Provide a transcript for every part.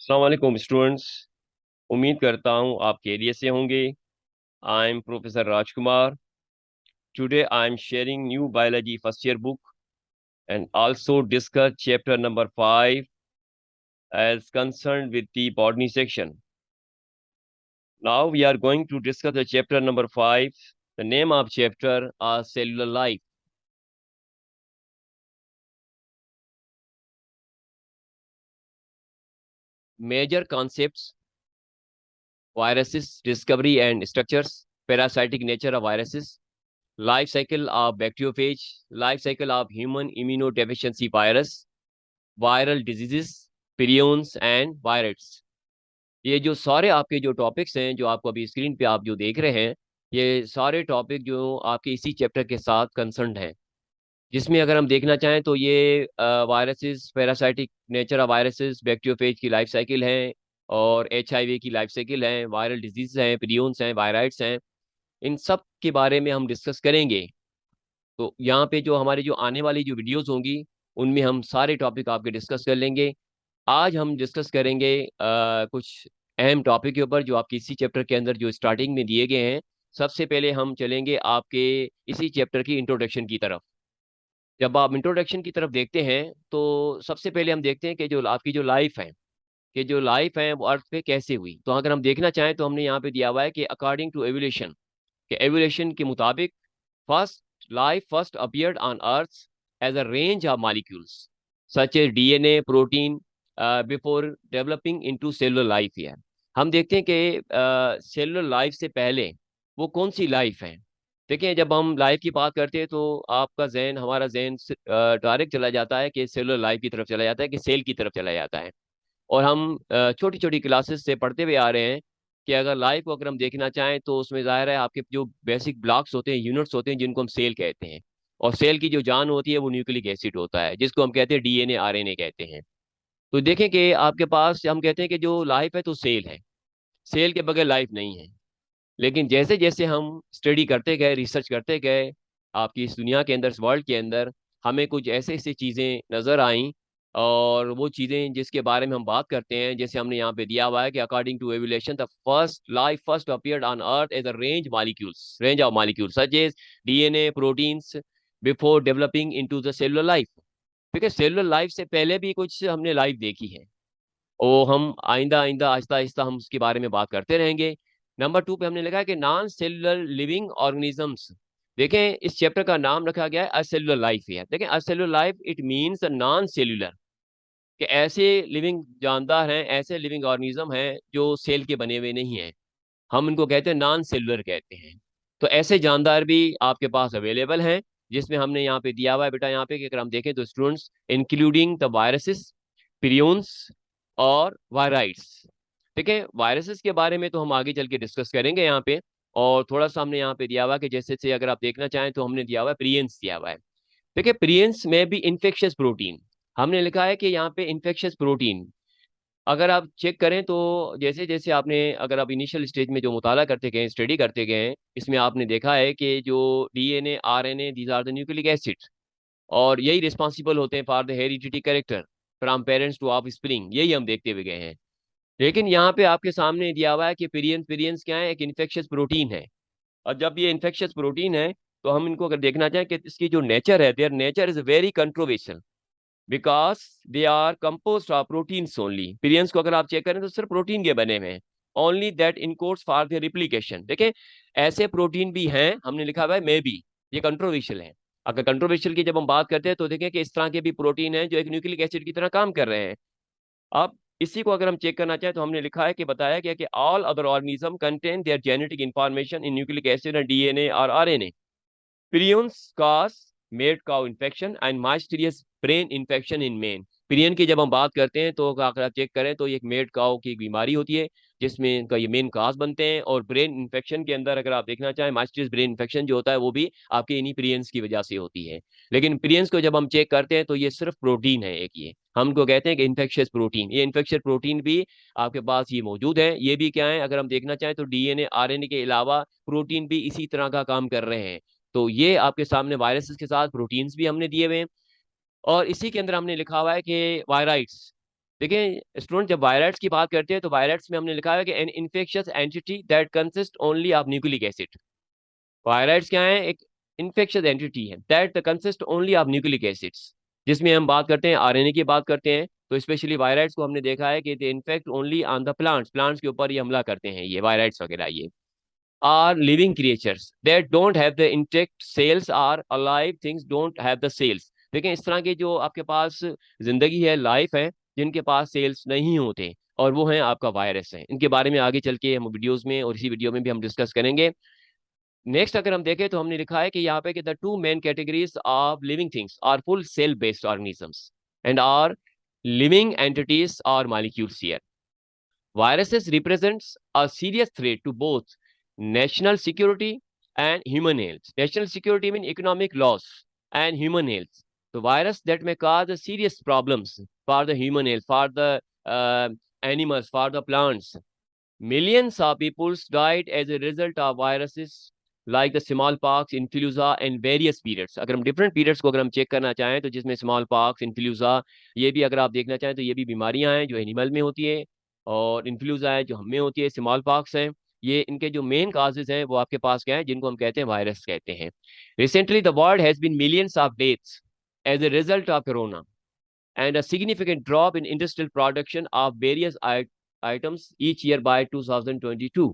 अस्सलाम वालेकुम स्टूडेंट्स। उम्मीद करता हूँ आप खैरियत से होंगे। I am professor Rajkumar. Today I am sharing new biology first year book and also discuss chapter number 5 as concerned with the botany section. Now we are going to discuss the chapter number 5. The name of chapter is cellular life. Major concepts: viruses, discovery and structures, parasitic nature of viruses, life cycle of bacteriophage, life cycle of human immunodeficiency virus, viral diseases, prions and viroids. ये जो सारे आपके जो topics हैं जो आपको अभी screen पे आप जो देख रहे हैं, ये सारे टॉपिक जो आपके इसी चैप्टर के साथ कंसर्न्ड हैं। जिसमें अगर हम देखना चाहें तो ये viruses, parasitic nature of viruses, bacteriophage की लाइफ साइकिल है, और एचआईवी की लाइफ साइकिल है, वायरल डिजीज हैं, प्रियंस हैं, वायराइट्स हैं, इन सब के बारे में हम डिस्कस करेंगे। तो यहाँ पे जो हमारी जो आने वाली जो वीडियोस होंगी उनमें हम सारे टॉपिक आपके डिस्कस कर लेंगे। आज हम डिस्कस करेंगे कुछ अहम टॉपिक के ऊपर जो आपके इसी चैप्टर के अंदर जो स्टार्टिंग में दिए गए हैं। सबसे पहले हम चलेंगे आपके इसी चैप्टर की इंट्रोडक्शन की तरफ। जब आप इंट्रोडक्शन की तरफ देखते हैं तो सबसे पहले हम देखते हैं कि जो आपकी जो लाइफ है, कि जो लाइफ है वो अर्थ पे कैसे हुई। तो अगर हम देखना चाहें तो हमने यहाँ पे दिया हुआ है कि अकॉर्डिंग टू एवोल्यूशन, कि एवोल्यूशन के मुताबिक first life first appeared on earth as a range of molecules such as DNA, protein, before developing into cellular life. है हम देखते हैं कि सेलुलर लाइफ से पहले वो कौन सी लाइफ है। देखिए, जब हम लाइफ की बात करते हैं तो आपका जहन, हमारा जहन डायरेक्ट चला जाता है कि सेलुलर लाइफ की तरफ चला जाता है, कि सेल की तरफ चला जाता है। और हम छोटी छोटी क्लासेस से पढ़ते हुए आ रहे हैं कि अगर लाइफ को अगर हम देखना चाहें तो उसमें जाहिर है आपके जो बेसिक ब्लॉक्स होते हैं, यूनिट्स होते हैं, जिनको हम सेल कहते हैं। और सेल की जो जान होती है वो न्यूक्लिक एसिड होता है, जिसको हम कहते हैं डीएनए, आरएनए कहते हैं। तो देखें कि आपके पास हम कहते हैं कि जो लाइफ है तो सेल है, सेल के बगैर लाइफ नहीं है। लेकिन जैसे जैसे हम स्टडी करते गए, रिसर्च करते गए आपकी इस दुनिया के अंदर, इस वर्ल्ड के अंदर, हमें कुछ ऐसे ऐसी चीज़ें नज़र आईं। और वो चीज़ें जिसके बारे में हम बात करते हैं, जैसे हमने यहाँ पे दिया हुआ है कि according to evolution the first life first appeared on earth as a range of molecules such as DNA, proteins, before developing into the cellular life. क्योंकि सेलुलर लाइफ से पहले भी कुछ हमने लाइफ देखी है, और हम आइंदा आइंदा आहिस्ता आहिस्ता हम उसके बारे में बात करते रहेंगे। नंबर 2 पे हमने लिखा है कि नॉन सेलुलर लिविंग ऑर्गेनिजम्स। देखें, इस चैप्टर का नाम रखा गया है असेलुलर लाइफ। है देखें, acellular life it means non cellular, कि ऐसे लिविंग जानदार हैं, ऐसे लिविंग ऑर्गेनिज्म हैं जो सेल के बने हुए नहीं हैं, हम इनको कहते हैं नॉन सेलुलर कहते हैं। तो ऐसे जानदार भी आपके पास अवेलेबल हैं, जिसमें हमने यहाँ पे दिया हुआ है बेटा, यहाँ पे कि अगर हम देखें तो स्टूडेंट्स, इंक्लूडिंग द वायरसेस, प्रियंस और वायराइट्स। देखिए, वायरसेस के बारे में तो हम आगे चल के डिस्कस करेंगे यहाँ पे। और थोड़ा सा हमने यहाँ पे दिया हुआ है कि जैसे से अगर आप देखना चाहें तो हमने दिया हुआ है प्रियंस दिया हुआ है। देखिए, प्रियंस में भी इन्फेक्शियस प्रोटीन हमने लिखा है कि यहाँ पे इन्फेक्शियस प्रोटीन अगर आप चेक करें तो जैसे जैसे आपने, अगर आप इनिशियल स्टेज में जो मुताला करते गए, स्टडी करते गए, इसमें आपने देखा है कि जो DNA, RNA, these are the nucleic acids, और यही रिस्पॉन्सिबल होते हैं for the heredity character from parents to offspring, यही हम देखते हुए गए हैं। लेकिन यहाँ पे आपके सामने दिया हुआ है कि पिरियंस, पिरियंस क्या है, एक इन्फेक्शियस प्रोटीन है। और जब ये इन्फेक्शियस प्रोटीन है तो हम इनको अगर देखना चाहें कि इसकी जो नेचर है, their nature is very controversial, because they are composed of proteins only. Prions को अगर आप चेक करें तो सिर्फ प्रोटीन के बने हुए हैं, only that encodes for the replication. देखें, ऐसे प्रोटीन भी हैं, हमने लिखा हुआ है मे बी, ये कंट्रोवर्शियल है। अगर कंट्रोवर्शियल की जब हम बात करते हैं तो देखें कि इस तरह के भी प्रोटीन हैं जो एक न्यूक्लिक एसिड की तरह काम कर रहे हैं। अब इसी को अगर हम चेक करना चाहें तो हमने लिखा है कि बताया गया कि all other organism contain there genetic information in nucleic acid and DNA और RNA. Prions cause mad cow infection and mysterious brain infection in men। Prion की जब हम बात करते हैं तो अगर आप चेक करें तो ये एक मेड काउ की बीमारी होती है, जिसमें इनका ये मेन काज बनते हैं। और ब्रेन इन्फेक्शन के अंदर अगर आप देखना चाहें, माइस्टीरियस ब्रेन इन्फेक्शन जो होता है वो भी आपके इन्हीं प्रियंस की वजह से होती है। लेकिन प्रियंस को जब हम चेक करते हैं तो ये सिर्फ प्रोटीन है एक, ये हमको कहते हैं कि इन्फेक्शियस प्रोटीन। ये इन्फेक्शियस प्रोटीन भी आपके पास ये मौजूद है। ये भी क्या है, अगर हम देखना चाहें तो डीएनए, आरएनए के अलावा प्रोटीन भी इसी तरह का काम कर रहे हैं। तो ये आपके सामने वायरसेस के साथ प्रोटीन्स भी हमने दिए हुए हैं। और इसी के अंदर हमने लिखा हुआ है कि वायराइट्स, देखिए स्टूडेंट, जब वायरस की बात करते हैं तो वायरस में हमने लिखा है कि an infectious entity that consist only of nucleic acid. Virus क्या है? एक इन्फेक्शियस एंटिटी है that consist only of nucleic acids. जिसमें हम बात करते हैं आरएनए की बात करते हैं, तो स्पेशली वायरस को हमने देखा है कि they infect only on the plants, plants के ऊपर ये हमला करते हैं, ये वायरस वगैरह ये are living creatures that don't have the intact cells, are alive things don't have the cells. देखें इस तरह के जो आपके पास जिंदगी है, लाइफ है, जिनके पास सेल्स नहीं होते, और वो हैं आपका वायरस है। इनके बारे में आगे चल के हम वीडियोस में और इसी वीडियो में भी हम डिस्कस करेंगे। नेक्स्ट अगर हम देखें तो हमने लिखा है कि यहाँ पे कि the two main categories of living things are full cell based organisms and are living entities और molecules here. Viruses represents a serious threat to both national security and human health. National security means economic loss and human health. So virus that may cause serious problems for the human health, for the animals, for the plants. Millions of people died as a result of viruses like the smallpox, influenza and various periods. अगर हम different periods को अगर हम check करना चाहें तो जिसमें smallpox, influenza, ये भी अगर आप देखना चाहें तो ये भी बीमारियां हैं जो एनिमल में होती है, और इन्फ्लूजा है जो हमें होती है, स्मॉल पॉक्स है। ये इनके जो मेन काजेज हैं वो आपके पास क्या है, जिनको हम कहते हैं वायरस कहते हैं। Recently the world has been millions of deaths as a result of corona and a significant drop in industrial production of various items each year by 2022.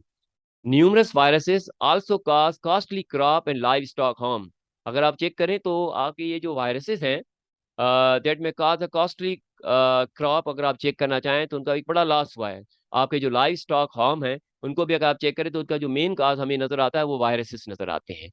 Numerous viruses also cause costly crop and livestock harm. अगर आप check करें तो आपके ये जो viruses हैं that में cause a costly crop, अगर आप चेक करना चाहें तो उनका एक बड़ा लॉस हुआ है। आपके जो लाइव स्टॉक हार्म है उनको भी अगर आप चेक करें तो उनका जो मेन काज हमें नजर आता है वो वायरसेस नजर आते हैं।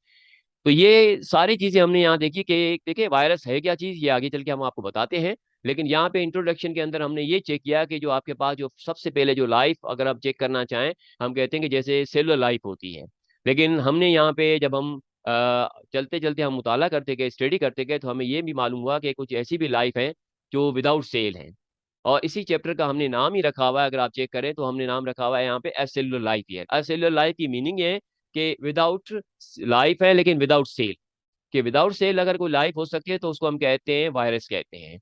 तो ये सारी चीजें हमने यहाँ देखी कि देखिए वायरस है क्या चीज, ये आगे चल के हम आपको बताते हैं। लेकिन यहाँ पे इंट्रोडक्शन के अंदर हमने ये चेक किया कि जो आपके पास जो सबसे पहले जो लाइफ अगर आप चेक करना चाहें, हम कहते हैं कि जैसे सेलुलर लाइफ होती है। लेकिन हमने यहाँ पे जब हम चलते चलते हम मुताला करते गए, स्टडी करते गए, तो हमें ये भी मालूम हुआ कि कुछ ऐसी भी लाइफ है जो विदाउट सेल है। और इसी चैप्टर का हमने नाम ही रखा हुआ है, अगर आप चेक करें तो हमने नाम रखा हुआ है यहाँ पे एसेलुलर लाइफ। है एसेलुलर लाइफ की मीनिंग है कि विदाउट लाइफ है लेकिन विदाउट सेल, कि विदाउट सेल अगर कोई लाइफ हो सकती है तो उसको हम कहते हैं वायरस कहते हैं।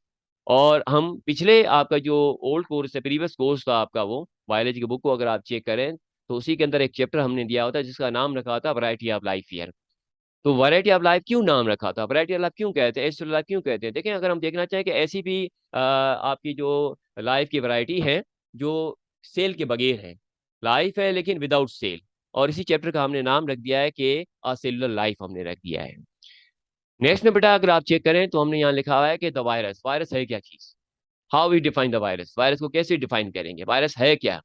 और हम पिछले आपका जो ओल्ड कोर्स है, प्रीवियस कोर्स था आपका, वो बायोलॉजी की बुक को अगर आप चेक करें तो उसी के अंदर एक चैप्टर हमने दिया होता है जिसका नाम रखा था वैरायटी ऑफ लाइफ ईयर। तो वैरायटी ऑफ लाइफ क्यों नाम रखा था, वैरायटी ऑफ लाइफ क्यों कहते हैं, एस्ट्रल लाइफ क्यों कहते हैं? देखें अगर हम देखना चाहें कि ऐसी भी आपकी जो लाइफ की वैरायटी है जो सेल के बगैर है, लाइफ है लेकिन विदाउट सेल, और इसी चैप्टर का हमने नाम रख दिया है कि असेलुलर लाइफ हमने रख दिया है। नेक्स्ट में बेटा अगर आप चेक करें तो हमने यहाँ लिखा हुआ है कि द वायरस, वायरस है क्या चीज, how we define the virus, virus को कैसे डिफाइन करेंगे, वायरस है क्या?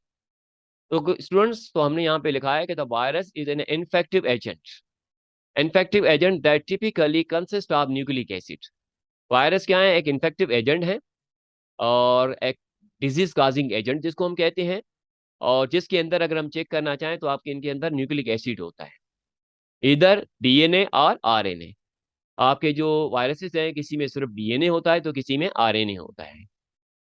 तो स्टूडेंट्स, तो हमने यहाँ पे लिखा है कि the virus is an infective agent, infective agent that typically consist of nucleic acid. Virus क्या है? एक इन्फेक्टिव एजेंट है और एक डिजीज काजिंग एजेंट जिसको हम कहते हैं, और जिसके अंदर अगर हम चेक करना चाहें तो आपके इनके अंदर न्यूक्लिक एसिड होता है, इधर डीएनए और आरएनए। आपके जो वायरसेस हैं किसी में सिर्फ डीएनए होता है तो किसी में आरएनए होता है,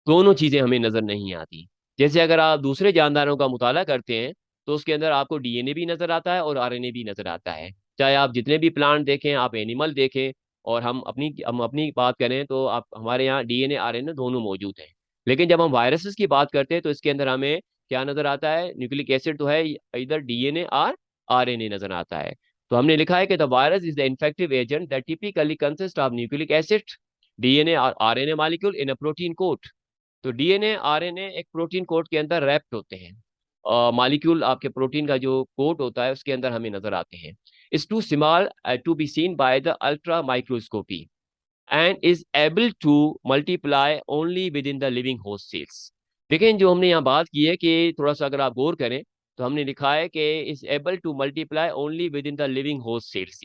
दोनों चीजें हमें नजर नहीं आती। जैसे अगर आप दूसरे जानदारों का मुताला करते हैं तो उसके अंदर आपको डीएनए भी नजर आता है और आरएनए भी नजर आता है। चाहे आप जितने भी प्लांट देखें, आप एनिमल देखें, और हम अपनी बात करें तो आप हमारे यहाँ डीएनए आरएनए दोनों मौजूद हैं। लेकिन जब हम वायरसेस की बात करते हैं तो इसके अंदर हमें क्या नजर आता है? न्यूक्लिक एसिड तो है, इधर डीएनए और आरएनए नजर आता है। तो हमने लिखा है कि the virus is the infective agent that typically consist of nucleic acid, DNA और RNA molecule in a protein coat. तो डीएनए आरएनए एक प्रोटीन कोट के अंदर रैप्ड होते हैं, और मॉलिक्यूल आपके प्रोटीन का जो कोट होता है उसके अंदर हमें नजर आते हैं। Is too small to be seen by the ultra microscopy and is able to multiply only within the living host cells. देखें जो हमने यहाँ बात की है कि थोड़ा सा अगर आप गौर करें तो हमने लिखा है कि is able to multiply only within the living host sales.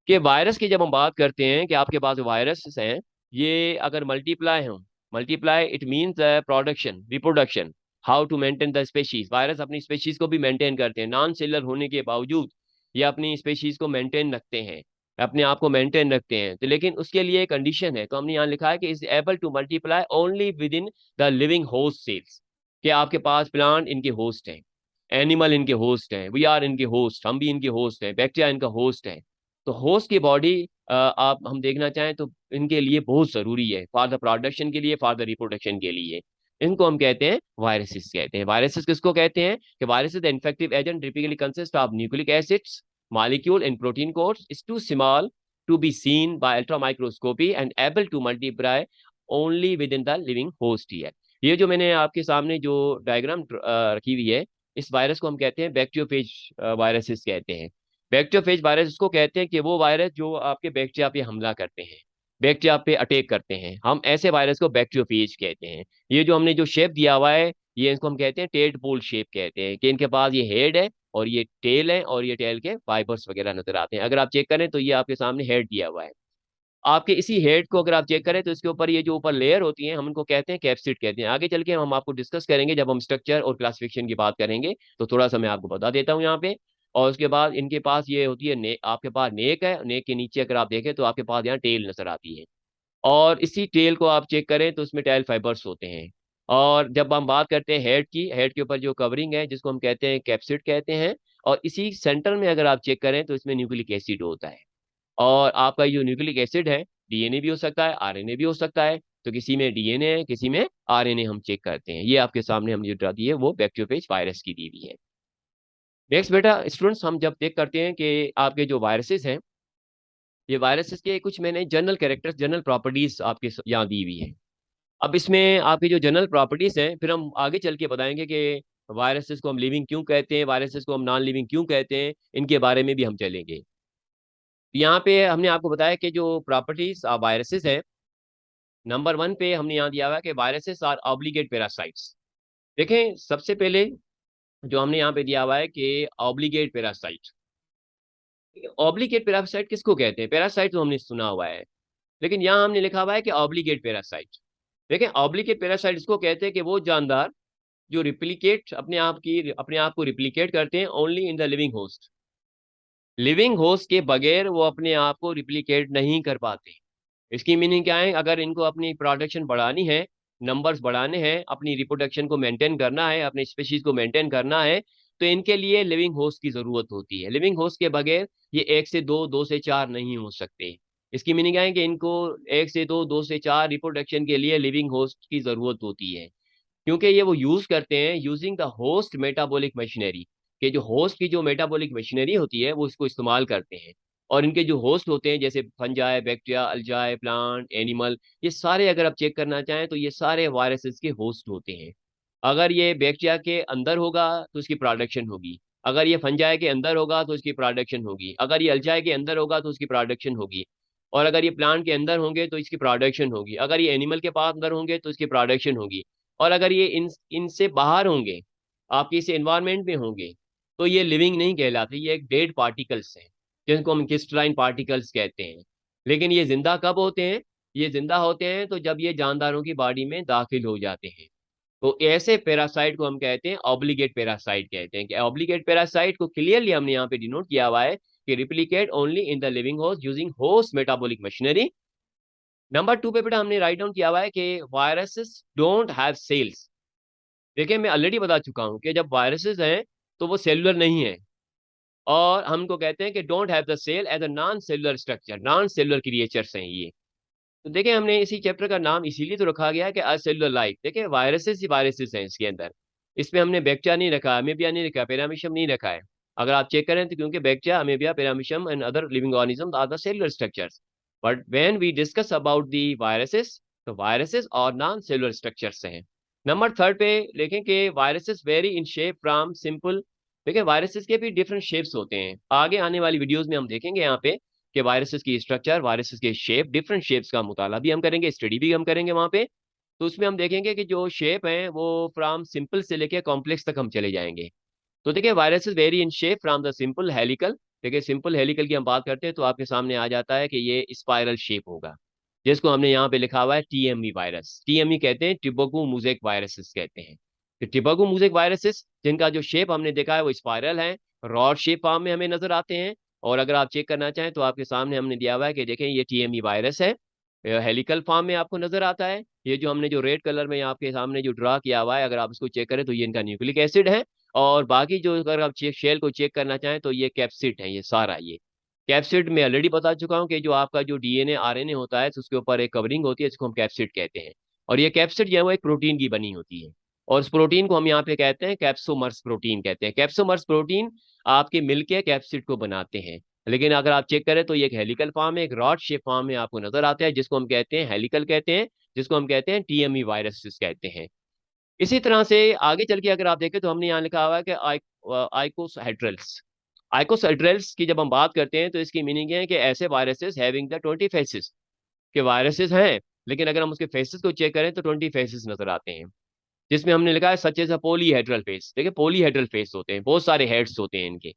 कि वायरस की जब हम बात करते हैं कि आपके पास वायरस हैं, ये अगर मल्टीप्लाई हों, multiply it means production, reproduction, how to maintain the species. Virus अपनी स्पेशीज को भी मेंटेन करते हैं, नॉन सेलर होने के बावजूद ये अपनी स्पेशीज को मेंटेन रखते हैं, अपने आप को मेंटेन रखते हैं। तो लेकिन उसके लिए कंडीशन है, तो हमने यहाँ लिखा है कि is able to multiply only within the living host sales. कि आपके पास प्लांट इनके होस्ट हैं, एनिमल इनके होस्ट हैं, वी आर इनके होस्ट, हम भी इनके होस्ट हैं, बैक्टीरिया इनका होस्ट है। तो होस्ट की बॉडी आप हम देखना चाहें तो इनके लिए बहुत ज़रूरी है, फॉर द प्रोडक्शन के लिए, फॉर द रिप्रोडक्शन के लिए। इनको हम कहते हैं वायरसेस कहते हैं। वायरसेस किसको कहते हैं कि viruses the infective agent typically consist of nucleic acids molecule in protein codes is too small to be seen by ultramicroscopy and able to multiply only within the living host here। ये जो मैंने आपके सामने जो diagram रखी हुई है, इस वायरस को हम कहते हैं बैक्टीरियोफेज वायरसेस कहते हैं। बैक्टीरियोफेज वायरस उसको कहते हैं कि वो वायरस जो आपके बैक्टीरिया पे हमला करते हैं, बैक्टीरिया पे अटैक करते हैं, हम ऐसे वायरस को बैक्टीरियोफेज कहते हैं। ये जो हमने जो शेप दिया हुआ है, ये इसको हम कहते हैं टेडपोल शेप कहते हैं, कि इनके पास ये हेड है और ये टेल है और ये टेल के फाइबर्स वगैरह नजर आते हैं। अगर आप चेक करें तो ये आपके सामने हेड दिया हुआ है। आपके इसी हेड को अगर आप चेक करें तो इसके ऊपर ये जो ऊपर लेयर होती है हम उनको कहते हैं कैप्सिड कहते हैं। आगे चल के हम आपको डिस्कस करेंगे जब हम स्ट्रक्चर और क्लासिफिकेशन की बात करेंगे, तो थोड़ा सा मैं आपको बता देता हूँ यहाँ पे। और उसके बाद इनके पास ये होती है आपके पास नेक है, नेक के नीचे अगर आप देखें तो आपके पास यहाँ टेल नजर आती है, और इसी टेल को आप चेक करें तो उसमें टेल फाइबर्स होते हैं। और जब हम बात करते हैं हेड की, हेड के ऊपर जो कवरिंग है जिसको हम कहते हैं कैप्सिड कहते हैं, और इसी सेंटर में अगर आप चेक करें तो इसमें न्यूक्लिक एसिड होता है। और आपका जो न्यूक्लिक एसिड है, डीएनए भी हो सकता है, आरएनए भी हो सकता है, तो किसी में डीएनए है किसी में आरएनए हम चेक करते हैं। ये आपके सामने हम जो ड्रा दी है वो बैक्टीरियोफेज वायरस की दी हुई है। नेक्स्ट बेटा स्टूडेंट्स, हम जब चेक करते हैं कि आपके जो वायरसेस हैं, ये वायरसेस के कुछ मैंने जनरल कैरेक्टर्स, जनरल प्रॉपर्टीज आपके यहाँ दी हुई है। अब इसमें आपकी जो जनरल प्रॉपर्टीज हैं फिर हम आगे चल के बताएंगे कि वायरसेस को हम लिविंग क्यों कहते हैं, वायरसेस को हम नॉन लिविंग क्यों कहते हैं, इनके बारे में भी हम चलेंगे। यहाँ पे हमने आपको बताया कि जो प्रॉपर्टीज वायरसेस है, नंबर 1 पे हमने यहाँ दिया हुआ है कि वायरसेस आर ऑब्लिगेट पैरासाइट्स। देखें सबसे पहले जो हमने यहाँ पे दिया हुआ है कि ऑब्लिगेट पैरासाइट। ऑब्लिगेट पैरासाइट किसको कहते हैं? पैरासाइट तो हमने सुना हुआ है, लेकिन यहाँ हमने लिखा हुआ है कि ऑब्लिगेट पैरासाइट। देखें ऑब्लिगेट पैरासाइट इसको कहते हैं कि वो जानदार जो रिप्लिकेट अपने आप को रिप्लिकेट करते हैं only in the living host. Living host के बगैर वो अपने आप को रिप्लिकेट नहीं कर पाते। इसकी मीनिंग क्या है? अगर इनको अपनी प्रोडक्शन बढ़ानी है, नंबर्स बढ़ाने हैं, अपनी रिप्रोडक्शन को मेंटेन करना है, अपने स्पीशीज को मेंटेन करना है, तो इनके लिए लिविंग होस्ट की जरूरत होती है। लिविंग होस्ट के बगैर ये 1 से 2, 2 से 4 नहीं हो सकते। इसकी मीनिंग क्या है कि इनको 1 से 2, 2 से 4 रिप्रोडक्शन के लिए लिविंग होस्ट की जरूरत होती है, क्योंकि ये वो यूज करते हैं using the host metabolic machinery, कि जो होस्ट की जो मेटाबॉलिक मशीनरी होती है वो इसको इस्तेमाल करते हैं। और इनके जो होस्ट होते हैं जैसे फंजाई, बैक्टीरिया, अल्जाई, प्लांट, एनिमल, ये सारे अगर आप चेक करना चाहें तो ये सारे वायरसेस के होस्ट होते हैं। अगर ये बैक्टीरिया के अंदर होगा तो इसकी प्रोडक्शन होगी, अगर ये फंजाई के अंदर होगा तो इसकी प्रोडक्शन होगी, अगर ये अल्जाई के अंदर होगा तो उसकी प्रोडक्शन होगी, और अगर ये प्लांट के अंदर होंगे तो इसकी प्रोडक्शन होगी, अगर ये एनिमल के पास अंदर होंगे तो इसकी प्रोडक्शन होगी, और अगर ये इनसे बाहर होंगे, आपके इस एनवायरनमेंट में होंगे, तो ये लिविंग नहीं कहलाते, ये एक डेड पार्टिकल्स हैं जिनको हम क्रिस्टलाइन पार्टिकल्स कहते हैं। लेकिन ये जिंदा कब होते हैं? ये जिंदा होते हैं तो जब ये जानदारों की बॉडी में दाखिल हो जाते हैं। तो ऐसे पैरासाइट को हम कहते हैं ऑब्लिगेट पैरासाइट कहते हैं। कि ऑब्लिगेट पैरासाइट को क्लियरली हमने यहाँ पे डिनोट किया हुआ है कि replicate only in the living host using host metabolic machinery. Number 2 पे बेटा हमने राइट डाउन किया हुआ है कि वायरसेस डोंट हैव सेल्स। देखिए मैं ऑलरेडी बता चुका हूँ कि जब वायरसेस हैं तो वो सेलुलर नहीं है, और हमको कहते हैं कि don't have the cell as a non cellular structure, non cellular creatures हैं ये। तो देखिए हमने इसी चैप्टर का नाम इसीलिए तो रखा गया है कि असेलुलर लाइफ। देखिए वायरसेस ही वायरसेस हैं इसके अंदर, इसमें हमने बैक्टीरिया नहीं रखा, अमीबिया नहीं रखा, पैरामीशियम नहीं रखा है। अगर आप चेक करें तो क्योंकि bacteria, amoeba, paramecium and other living organism are the cellular structures, but when we discuss about the viruses, तो वायरसेस और नॉन सेलुलर स्ट्रक्चर्स हैं। नंबर 3 पे देखें कि viruses vary in shape from simple. देखिए वायरसेस के भी डिफरेंट शेप्स होते हैं, आगे आने वाली वीडियोस में हम देखेंगे यहाँ पे कि वायरसेस की स्ट्रक्चर, वायरसेस के शेप, डिफरेंट शेप्स का मुताला भी हम करेंगे, स्टडी भी हम करेंगे वहाँ पे। तो उसमें हम देखेंगे कि जो शेप है वो फ्रॉम सिंपल से लेके कॉम्प्लेक्स तक हम चले जाएंगे। तो देखिए viruses vary in shape from the simple helical. देखिए सिंपल हेलिकल की हम बात करते हैं तो आपके सामने आ जाता है कि ये स्पाइरल शेप होगा, जिसको हमने यहाँ पे लिखा हुआ है टीएमई वायरस। टीएमई कहते हैं टिबोगो मुजेक वायरसेस कहते हैं। तो टिबोगो मुजेक वायरसेस जिनका जो शेप हमने देखा है वो स्पाइरल है, रॉड शेप फॉर्म में हमें नजर आते हैं। और अगर आप चेक करना चाहें तो आपके सामने हमने दिया हुआ है कि देखें ये टीएमई वायरस है, हेलिकल फॉर्म में आपको नजर आता है। ये जो हमने जो रेड कलर में आपके सामने जो ड्रा किया हुआ है, अगर आप इसको चेक करें तो ये इनका न्यूक्लिक एसिड है। और बाकी जो अगर आप शेल को चेक करना चाहें तो ये कैप्सिड है, ये सारा ये कैप्सिड में ऑलरेडी बता चुका हूँ कि जो आपका जो डीएनए आरएनए होता है तो उसके ऊपर एक कवरिंग होती है जिसको हम कैप्सिड कहते हैं। और ये कैप्सिड जो है वो एक प्रोटीन की बनी होती है, और उस प्रोटीन को हम यहाँ पे कहते हैं कैप्सोमर्स प्रोटीन कहते हैं। कैप्सोमर्स प्रोटीन आपके मिलके कैप्सिड को बनाते हैं। लेकिन अगर आप चेक करें तो ये एक हेलिकल फॉर्म है, एक रॉड शेप फॉर्म में आपको नजर आता है, जिसको हम कहते हैं हेलिकल कहते हैं, जिसको हम कहते हैं टीएमई वायरस कहते हैं। इसी तरह से आगे चल के अगर आप देखें तो हमने यहाँ लिखा हुआ है कि आइकोसहेड्रल्स। आइकोसहेड्रल्स की जब हम बात करते हैं तो इसकी मीनिंग है कि ऐसे वायरसेस हैविंग द 20 फेसेस, के वायरसेस हैं, लेकिन अगर हम उसके फेसेस को चेक करें तो 20 फेसेस नजर आते हैं। जिसमें हमने लिखा है such as a polyhedral face. देखिए पॉलीहेड्रल फेस होते हैं, बहुत सारे हेड्स होते हैं इनके।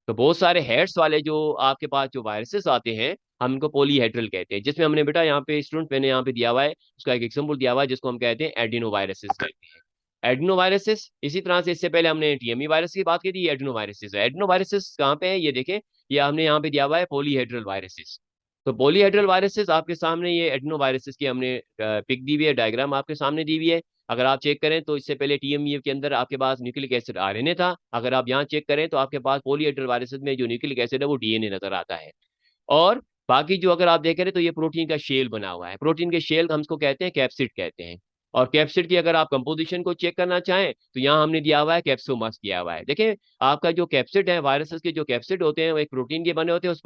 तो बहुत सारे हेड्स वाले जो आपके पास जो वायरसेस आते हैं, हम इनको पॉलीहेड्रल कहते हैं। जिसमें हमने बेटा यहाँ पे स्टूडेंट मैंने यहाँ पे दिया हुआ है, उसका एक एग्जाम्पल दिया हुआ है जिसको हम कहते हैं एडिनो वायरसेस कहते हैं। एडिनो वायरसेस, इसी तरह से इससे पहले हमने टीएमई वायरस की बात की थी, एडिनो वायरसेस है। एडिनो वायरसेस कहाँ पे है ये देखें, ये हमने यहाँ पे दिया हुआ है पॉलीहेड्रल वायरसेस। तो पॉलीहेड्रल वायरसेस आपके सामने, ये एडिनो वायरसेस की हमने पिक दी हुई है, डायग्राम आपके सामने दी हुई है। अगर आप चेक करें तो इससे पहले टीएमई के अंदर आपके पास न्यूक्लिक एसिड आरएनए था। अगर आप यहाँ चेक करें तो आपके पास पॉलीहेड्रल वायरसेस में जो न्यूक्लिक एसिड है वो डीएनए नजर आता है। और बाकी जो अगर आप देख रहे हैं तो ये प्रोटीन का शेल बना हुआ है। प्रोटीन के शेल हम इसको कहते हैं कैप्सिड कहते हैं। और कैप्सिड की अगर आप कंपोजिशन को चेक करना चाहें तो यहाँ हमने दिया हुआ है कैप्सोमर्स दिया हुआ है। देखें आपका जो कैप्सिड है, वायरसेस के जो कैप्सिड होते हैं वो एक प्रोटीन के बने होते हैं। उस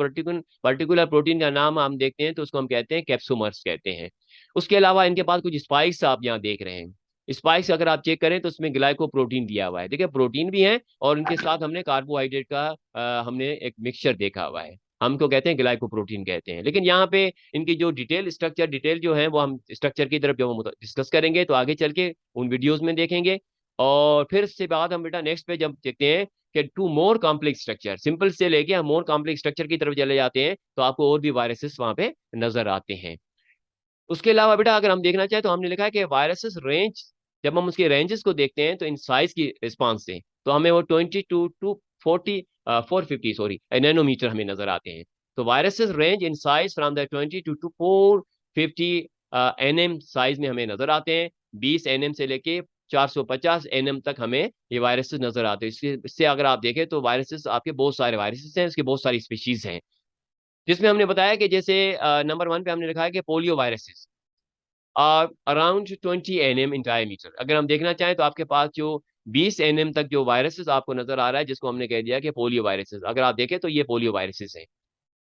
पर्टिकुलर प्रोटीन का नाम हम देखते हैं तो उसको हम कहते हैं कैप्सोमर्स कहते हैं। उसके अलावा इनके पास कुछ स्पाइक्स आप यहाँ देख रहे हैं। स्पाइक्स अगर आप चेक करें तो उसमें ग्लाइकोप्रोटीन दिया हुआ है। देखिए प्रोटीन भी है और इनके साथ हमने कार्बोहाइड्रेट का हमने एक मिक्सचर देखा हुआ है, हमको कहते हैं ग्लाइकोप्रोटीन कहते हैं। लेकिन यहाँ पे इनकी जो डिटेल स्ट्रक्चर डिटेल जो है वो हम स्ट्रक्चर की तरफ जब हम डिस्कस करेंगे तो आगे चल के उन वीडियोस में देखेंगे। और फिर इसके बाद हम बेटा नेक्स्ट पे जब देखते हैं कि to more complex structure, simple से लेके हम मोर कॉम्प्लेक्स स्ट्रक्चर की तरफ चले जाते हैं तो आपको और भी वायरसेस वहां पे नजर आते हैं। उसके अलावा बेटा अगर हम देखना चाहें तो हमने लिखा है कि वायरसेस रेंज, जब हम उसके रेंजेस को देखते हैं तो इन साइज की रिस्पांस से तो हमें वो 22 to 40 450 सॉरी नैनोमीटर हमें नजर आते हैं। तो viruses range in size from the 22 to 450 nm size में हमें नजर आते हैं। 20 एनएम से लेके 450 एनएम तक हमें ये वायरसेस नजर आते हैं। इससे अगर आप देखें तो वायरसेस आपके बहुत सारे वायरसेस हैं, इसकी बहुत सारी स्पीशीज हैं। जिसमें हमने बताया कि जैसे नंबर 1 पे हमने लिखा है कि polio viruses are around 20 nm in diameter. अगर हम देखना चाहें तो आपके पास जो 20 nm तक जो वायरसेस आपको नजर आ रहा है, जिसको हमने कह दिया कि पोलियो वायरसेस, अगर आप देखें तो ये पोलियो वायरसेस हैं।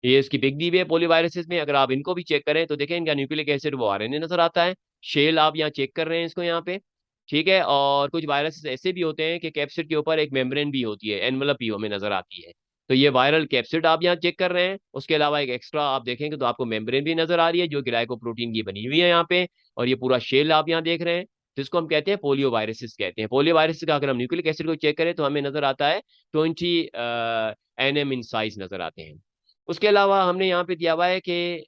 ये इसकी बिग दी हुई है पोलियो वायरसेस में। अगर आप इनको भी चेक करें तो देखें इनका न्यूक्लिक एसिड वो आरएनए नजर आता है। शेल आप यहाँ चेक कर रहे हैं इसको यहाँ पे, ठीक है। और कुछ वायरसेस ऐसे भी होते हैं कि कैप्सिड के ऊपर एक मेम्ब्रेन भी होती है, एनवलप भी हमें नजर आती है। तो ये वायरल कैप्सिड आप यहाँ चेक कर रहे हैं। उसके अलावा एक एक्स्ट्रा आप देखेंगे तो आपको मेम्ब्रेन भी नजर आ रही है जो ग्लाइकोप्रोटीन की बनी हुई है यहाँ पे। और ये पूरा शेल आप यहाँ देख रहे हैं, जिसको हम कहते हैं पोलियो वायरसेस कहते हैं। पोलियो वायरस का अगर हम न्यूक्लिक एसिड को चेक करें तो हमें नजर आता है 20 nm इन साइज नजर आते हैं। उसके अलावा हमने यहाँ पे दिया हुआ है कि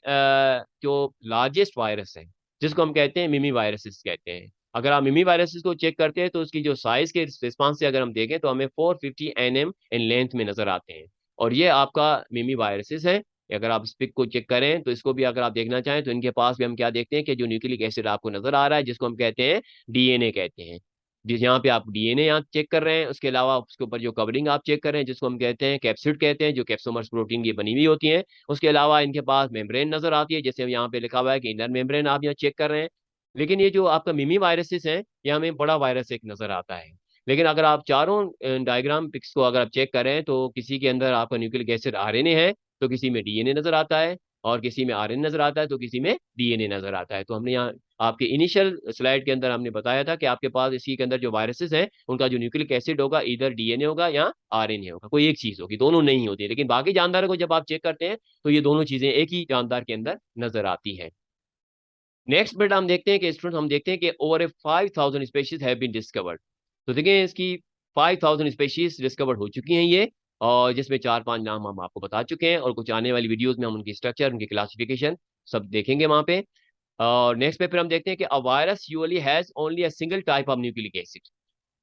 जो लार्जेस्ट वायरस है, जिसको हम कहते हैं मिमी वायरसेस कहते हैं। अगर आप मिमी वायरसेस को चेक करते हैं तो उसकी जो साइज के रिस्पांस से अगर हम देखें तो हमें 450 nm इन लेंथ में नजर आते हैं। और ये आपका मिमी वायरसेस है। अगर आप इस पिक को चेक करें तो इसको भी अगर आप देखना चाहें तो इनके पास भी हम क्या देखते हैं कि जो न्यूक्लिक एसिड आपको नजर आ रहा है, जिसको हम कहते हैं डीएनए कहते हैं। जिस यहाँ पे आप डीएनए यहाँ चेक कर रहे हैं, उसके अलावा उसके ऊपर जो कवरिंग आप चेक कर रहे हैं जिसको हम कहते हैं कैप्सिड कहते हैं, जो कैप्सोमर्स प्रोटीन की बनी हुई होती है। उसके अलावा इनके पास मेम्ब्रेन नजर आती है, जैसे यहाँ पे लिखा हुआ है कि इनर मेम्ब्रेन आप यहाँ चेक कर रहे हैं। लेकिन ये जो आपका मिमी वायरसेस है, ये हमें बड़ा वायरस एक नजर आता है। लेकिन अगर आप चारों डायग्राम पिक्स को अगर आप चेक करें तो किसी के अंदर आपका न्यूक्लिक एसिड आरएनए है, तो किसी में डीएनए नजर आता है, और किसी में आरएनए नजर आता है, तो किसी में डीएनए नजर आता है। तो हमने यहाँ आपके इनिशियल स्लाइड के अंदर हमने बताया था कि आपके पास इसी के अंदर जो वायरसेस हैं उनका जो न्यूक्लिक एसिड होगा इधर डीएनए होगा या आरएनए होगा, कोई एक चीज होगी, दोनों नहीं होती। लेकिन बाकी जानदारों को जब आप चेक करते हैं तो ये दोनों चीजें एक ही जानदार के अंदर नजर आती है। नेक्स्ट बेटा हम देखते हैं कि स्टूडेंट हम देखते हैं कि over a 5000 species have been discovered. तो देखिए इसकी 5000 स्पेशीज डिस्कवर्ड हो चुकी हैं ये, और जिसमें 4-5 नाम हम आपको बता चुके हैं, और कुछ आने वाली वीडियोस में हम उनकी स्ट्रक्चर, उनकी क्लासिफिकेशन सब देखेंगे वहां पे। और नेक्स्ट पे फिर हम देखते हैं कि a virus usually has only a single type of nucleic acid.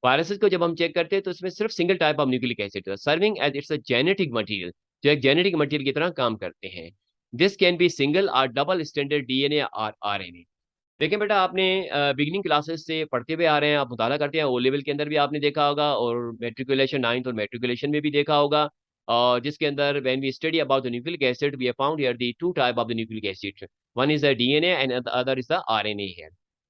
Viruses को जब हम चेक करते हैं तो इसमें सिर्फ single type of nucleic acid है, serving as it's a genetic material, जो एक जेनेटिक मटेरियल की तरह काम करते हैं। दिस कैन बी सिंगल और डबल स्टैंडर्ड डीएनए और आरएनए। देखिए बेटा आपने बिगिनिंग क्लासेस से पढ़ते हुए आ रहे हैं, आप मुताला करते हैं, ओ लेवल के अंदर भी आपने देखा होगा, और मेट्रिकुलेशन 9th और मेट्रिकुलेशन में भी देखा होगा। और जिसके अंदर when we study about the nucleic acid we have found here the two type of the nucleic acid, one is the DNA and the other is the RNA है।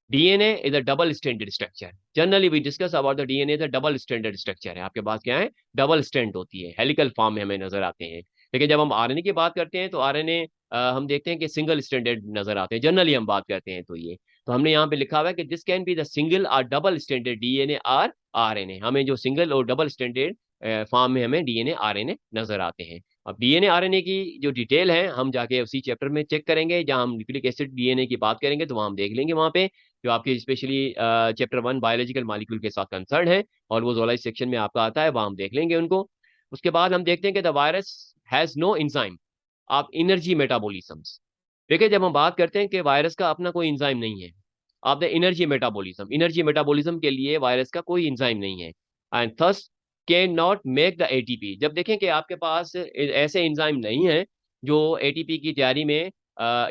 DNA is a double standard structure. Generally we discuss about the DNA is a double standard structure है। आपके पास क्या है, double stand होती है, helical form में हमें नजर आते हैं। लेकिन जब हम आरएनए की बात करते हैं तो आरएनए हम देखते हैं कि सिंगल स्टैंडर्ड नजर आते हैं। जनरली हम बात करते हैं तो ये, तो हमने यहाँ पे लिखा हुआ है कि this can be the single और double standard DNA or RNA. हमें जो सिंगल और डबल स्टैंडर्ड फॉर्म में हमें डीएनए आरएनए नजर आते हैं। अब डीएनए आरएनए की जो डिटेल है हम जाके उसी चैप्टर में चेक करेंगे, जहां हम न्यूक्लिक एसिड डीएनए की बात करेंगे तो वहां हम देख लेंगे वहां पे, जो आपके स्पेशली चैप्टर 1 बायोलॉजिकल मॉलिक्यूल के साथ कंसर्न है, और वो जोलॉजी सेक्शन में आपका आता है, वहां हम देख लेंगे उनको। उसके बाद हम देखते हैं कि the virus has no enzyme of energy metabolisms. देखिए जब हम बात करते हैं कि वायरस का अपना कोई एंजाइम नहीं है, ऑफ द एनर्जी मेटाबॉलिज्म के लिए वायरस का कोई एंजाइम नहीं है, and thus can not make the ATP. जब देखें कि आपके पास ऐसे एंजाइम नहीं है जो एटीपी की तैयारी में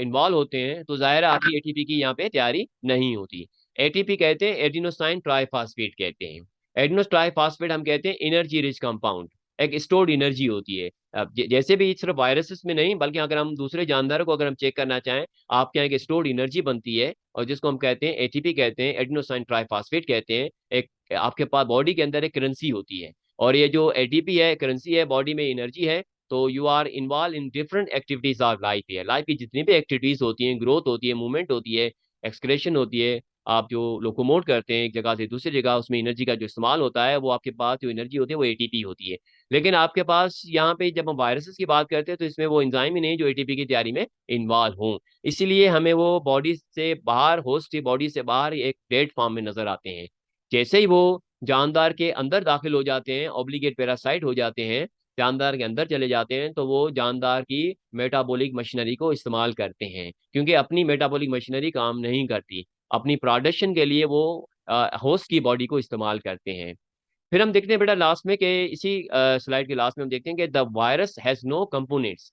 इन्वॉल्व होते हैं, तो जाहिर है आपकी एटीपी की यहाँ पे तैयारी नहीं होती। एटीपी कहते हैं एडिनोसाइन ट्राइफॉस्फेट कहते हैं। एडिनोस ट्राइफॉस्फेट हम कहते हैं एनर्जी रिच कंपाउंड, एक स्टोर्ड एनर्जी होती है। अब जैसे भी सिर्फ वायरसेस में नहीं, बल्कि अगर हम दूसरे जानदारों को अगर हम चेक करना चाहें, आपके यहाँ एक स्टोर्ड एनर्जी बनती है, और जिसको हम कहते हैं एटीपी कहते हैं, एडिनोसाइन ट्राइफॉस्फेट कहते हैं। एक आपके पास बॉडी के अंदर एक करेंसी होती है, और ये जो एटीपी है, करेंसी है, बॉडी में एनर्जी है। तो you are involve in different activities of life है। लाइफ की जितनी भी एक्टिविटीज होती हैं, ग्रोथ होती है, मूवमेंट होती है, एक्सक्रेशन होती है, आप जो लोकोमोट करते हैं एक जगह से दूसरी जगह, उसमें एनर्जी का जो इस्तेमाल होता है, वो आपके पास जो एनर्जी होती है वो एटीपी होती है। लेकिन आपके पास यहाँ पे जब हम वायरसेस की बात करते हैं तो इसमें वो एंजाइम ही नहीं जो एटीपी की तैयारी में इन्वॉल्व हो, इसीलिए हमें वो बॉडी से बाहर, होस्ट की बॉडी से बाहर एक डेड फॉर्म में नजर आते हैं। जैसे ही वो जानदार के अंदर दाखिल हो जाते हैं, ऑब्लिगेट पैरासाइट हो जाते हैं, जानदार के अंदर चले जाते हैं, तो वो जानदार की मेटाबॉलिक मशीनरी को इस्तेमाल करते हैं, क्योंकि अपनी मेटाबॉलिक मशीनरी काम नहीं करती। अपनी प्रोडक्शन के लिए वो होस्ट की बॉडी को इस्तेमाल करते हैं। फिर हम देखते हैं बेटा लास्ट में कि इसी स्लाइड के लास्ट में हम देखते हैं कि the virus has no components.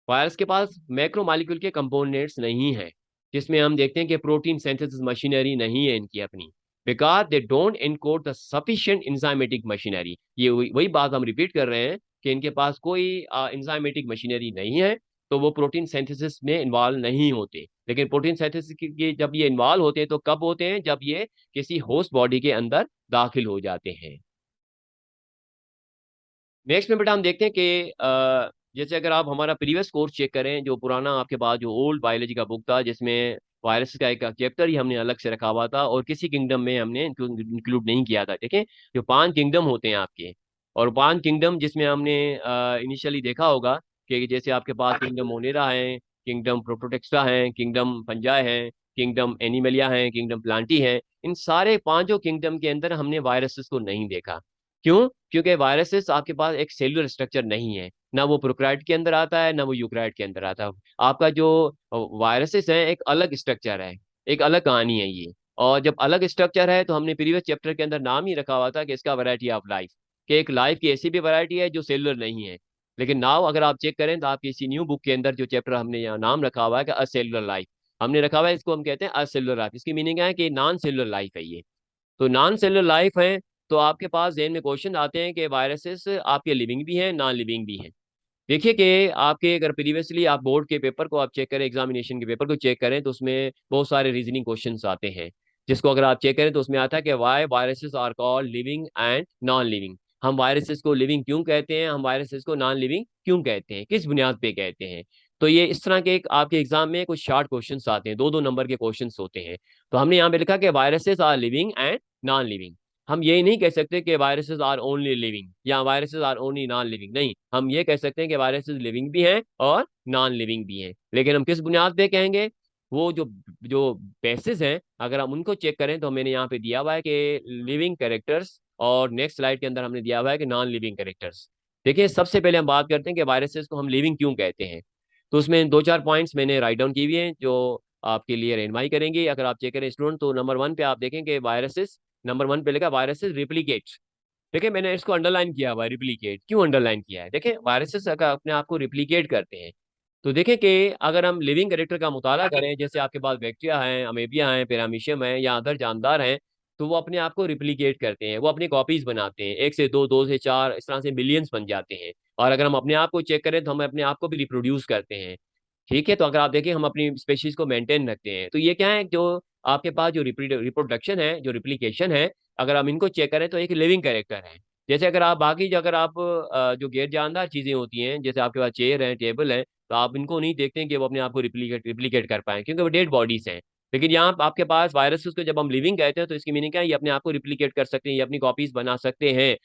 Virus के पास मैक्रो मॉलिक्यूल के कंपोनेंट्स नहीं है, जिसमें हम देखते हैं कि प्रोटीन सिंथेसिस मशीनरी नहीं है इनकी अपनी, because they don't encode the sufficient enzymatic machinery. ये वही बात हम रिपीट कर रहे हैं कि इनके पास कोई इंजाइमेटिक मशीनरी नहीं है, तो वो प्रोटीन सिंथेसिस में इन्वॉल्व नहीं होते। लेकिन प्रोटीन सिंथेसिस की जब ये इन्वॉल्व होते हैं तो कब होते हैं, जब ये किसी होस्ट बॉडी के अंदर दाखिल हो जाते हैं। नेक्स्ट में बेटा हम देखते हैं कि जैसे अगर आप हमारा प्रीवियस कोर्स चेक करें, जो पुराना आपके पास जो ओल्ड बायोलॉजी का बुक था, जिसमें वायरस का एक चैप्टर ही हमने अलग से रखा हुआ था, और किसी किंगडम में हमने इंक्लूड नहीं किया था। देखें जो 5 किंगडम होते हैं आपके, और 5 किंगडम जिसमें हमने इनिशियली देखा होगा कि जैसे आपके पास किंगडम मोनेरा है, किंगडम प्रोटोटेक्सा है, किंगडम फंजाई है, किंगडम एनिमलिया है, किंगडम प्लांटी है। इन सारे पांचों किंगडम के अंदर हमने वायरसेस को नहीं देखा। क्यों? क्योंकि वायरसेस आपके पास एक सेलुलर स्ट्रक्चर नहीं है, ना वो प्रोकैरियोट के अंदर आता है, ना वो यूकैरियोट के अंदर आता है। आपका जो वायरसेस है एक अलग स्ट्रक्चर है, एक अलग कहानी है ये। और जब अलग स्ट्रक्चर है तो हमने प्रीवियस चैप्टर के अंदर नाम ही रखा हुआ था कि इसका वैरायटी ऑफ लाइफ, कि एक लाइफ की ऐसी भी वैरायटी है जो सेलुलर नहीं है। लेकिन नाउ अगर आप चेक करें तो आपकी इसी न्यू बुक के अंदर जो चैप्टर हमने यहाँ नाम रखा हुआ है कि असेलुलर लाइफ, हमने रखा हुआ है, इसको हम कहते हैं असेलुलर लाइफ। इसकी मीनिंग है कि नॉन सेलुलर लाइफ है ये। तो नॉन सेलुलर लाइफ है, तो आपके पास जेन में क्वेश्चन आते हैं कि वायरसेस आपके लिविंग भी हैं, नॉन लिविंग भी हैं। देखिए कि आपके अगर प्रीवियसली आप बोर्ड के पेपर को आप चेक करें, एग्जामिनेशन के पेपर को चेक करें, तो उसमें बहुत सारे रीजनिंग क्वेश्चंस आते हैं, जिसको अगर आप चेक करें तो उसमें आता है कि why viruses are called living and non living. हम वायरसेस को लिविंग क्यों कहते हैं, हम वायरसेस को नॉन लिविंग क्यों कहते हैं, किस बुनियाद पे कहते हैं। तो ये इस तरह के एक आपके एग्जाम में कुछ शार्ट क्वेश्चंस आते हैं, 2-2 नंबर के क्वेश्चंस होते हैं। तो हमने यहाँ पे लिखा कि viruses are living and non living. हम ये नहीं कह सकते कि वायरसेस आर ओनली लिविंग या viruses are only non living, नहीं, हम ये कह सकते हैं कि वायरसेस लिविंग भी हैं और नॉन लिविंग भी हैं। लेकिन हम किस बुनियाद पे कहेंगे, वो जो जो बेसिस हैं अगर हम उनको चेक करें तो मैंने यहाँ पे दिया हुआ है कि लिविंग कैरेक्टर्स, और नेक्स्ट स्लाइड के अंदर हमने दिया हुआ है कि नॉन लिविंग कैरेक्टर्स। देखिए सबसे पहले हम बात करते हैं कि वायरसेस को हम लिविंग क्यों कहते हैं। तो उसमें 2-4 पॉइंट्स मैंने राइट डाउन किए हुए हैं जो आपके लिए रहनुमाई करेंगे। अगर आप चेक करें स्टूडेंट, तो नंबर 1 पे आप देखेंगे वायरसेस, नंबर 1 पे लिखा वायरसेस रिप्लिकेट। देखिए मैंने इसको अंडरलाइन किया हुआ है, रिप्लिकेट क्यों अंडरलाइन किया है। देखिए वायरसेस अगर अपने आप को रिप्लिकेट करते हैं, तो देखें कि अगर हम लिविंग कैरेक्टर का मुताला करें, जैसे आपके पास बैक्टीरिया हैं, अमेबिया हैं, पैरामीशियम है, या अदर जानदार हैं, तो वो अपने आप को रिप्लिकेट करते हैं, वो अपनी कॉपीज बनाते हैं, 1 से 2, 2 से 4, इस तरह से मिलियंस बन जाते हैं। और अगर हम अपने आप को चेक करें तो हम अपने आप को भी रिप्रोड्यूस करते हैं। ठीक है, तो अगर आप देखें हम अपनी स्पेशीज को मेंटेन रखते हैं, तो ये क्या है, जो आपके पास जो रिप्रोडक्शन है, जो रिप्लिकेशन है, अगर हम इनको चेक करें तो एक लिविंग कैरेक्टर है। जैसे अगर आप बाकी जो अगर आप जो गैर जानदार चीजें होती हैं, जैसे आपके पास चेयर है, टेबल है, तो आप इनको नहीं देखते हैं कि वो अपने आप को रिप्लिकेट कर पाए, क्योंकि वो डेड बॉडीज हैं। लेकिन यहाँ आपके पास वायरसेस को जब हम लिविंग कहते हैं, तो इसकी मीनिंग क्या है, ये अपने आप को रिप्लिकेट कर सकते हैं, ये अपनी कॉपीज बना सकते हैं,